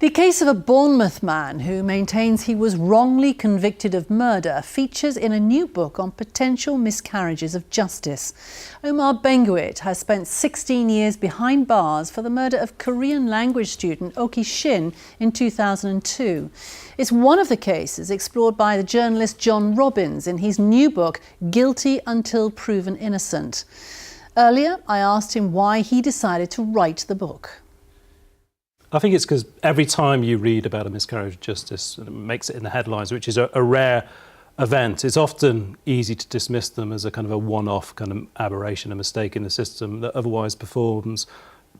The case of a Bournemouth man who maintains he was wrongly convicted of murder features in a new book on potential miscarriages of justice. Omar Benguit has spent 16 years behind bars for the murder of Korean language student Oki Shin in 2002. It's one of the cases explored by the journalist John Robbins in his new book, Guilty Until Proven Innocent. Earlier, I asked him why he decided to write the book. I think it's because every time you read about a miscarriage of justice, and it makes it in the headlines, which is a rare event, it's often easy to dismiss them as a kind of a one-off kind of aberration, a mistake in the system that otherwise performs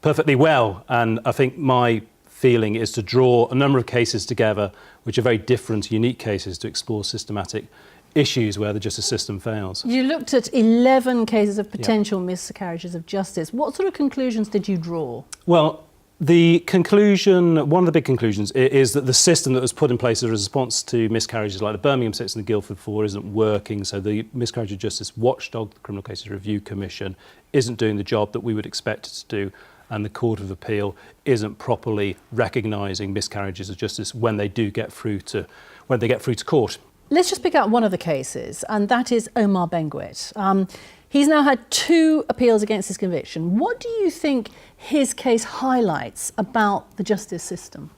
perfectly well. And I think my feeling is to draw a number of cases together, which are very different, unique cases, to explore systematic issues where the justice system fails. You looked at 11 cases of potential miscarriages of justice. What sort of conclusions did you draw? Well, the conclusion, one of the big conclusions, is that the system that was put in place as a response to miscarriages like the Birmingham 6 and the Guildford 4 isn't working. So the Miscarriage of Justice Watchdog, the Criminal Cases Review Commission, isn't doing the job that we would expect it to do, and the Court of Appeal isn't properly recognising miscarriages of justice when they do get through to court. Let's just pick out one of the cases, and that is Omar Benguit. He's now had 2 appeals against his conviction. What do you think his case highlights about the justice system?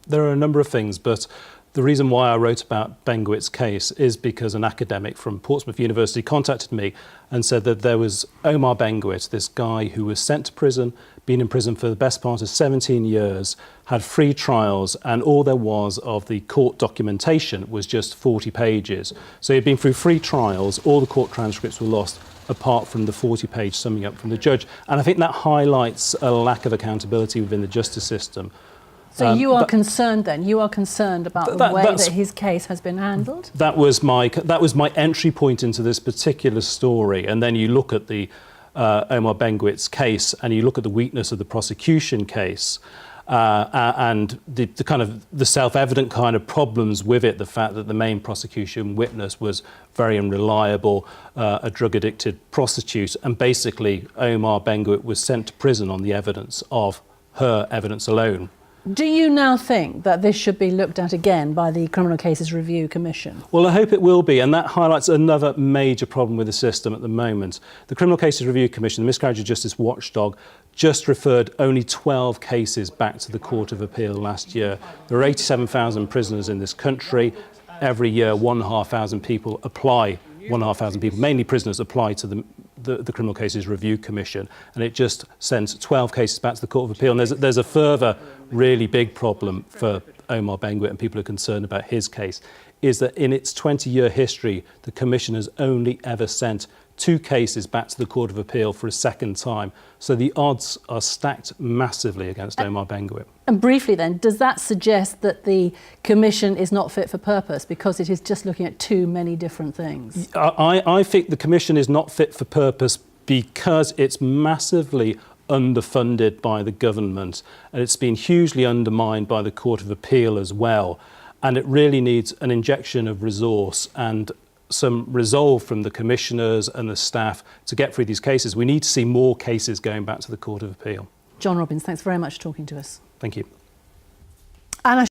There are a number of things, but the reason why I wrote about Benguit's case is because an academic from Portsmouth University contacted me and said that there was Omar Benguit, this guy who was sent to prison, been in prison for the best part of 17 years, had 3 trials, and all there was of the court documentation was just 40 pages. So he'd been through 3 trials, all the court transcripts were lost, apart from the 40-page summing up from the judge. And I think that highlights a lack of accountability within the justice system. So you are concerned then? You are concerned about the way that his case has been handled? That was my entry point into this particular story. And then you look at the Omar Benguit's case and you look at the weakness of the prosecution case and the self-evident kind of problems with it, the fact that the main prosecution witness was very unreliable, a drug-addicted prostitute, and basically Omar Benguit was sent to prison on the evidence of her evidence alone. Do you now think that this should be looked at again by the Criminal Cases Review Commission? Well, I hope it will be, and that highlights another major problem with the system at the moment. The Criminal Cases Review Commission, the Miscarriage of Justice Watchdog, just referred only 12 cases back to the Court of Appeal last year. There are 87,000 prisoners in this country. Every year, 1,500 people apply, 1,500 people, mainly prisoners, apply to the Criminal Cases Review Commission, and it just sends 12 cases back to the Court of Appeal. And there's a further really big problem for Omar Benguit and people who are concerned about his case, is that in its 20-year history, the Commission has only ever sent 2 cases back to the Court of Appeal for a second time. So the odds are stacked massively against Omar Benguit. And briefly then, does that suggest that the Commission is not fit for purpose because it is just looking at too many different things? I think the Commission is not fit for purpose because it's massively underfunded by the government, and it's been hugely undermined by the Court of Appeal as well. And it really needs an injection of resource and some resolve from the commissioners and the staff to get through these cases. We need to see more cases going back to the Court of Appeal. John Robbins, thanks very much for talking to us. Thank you.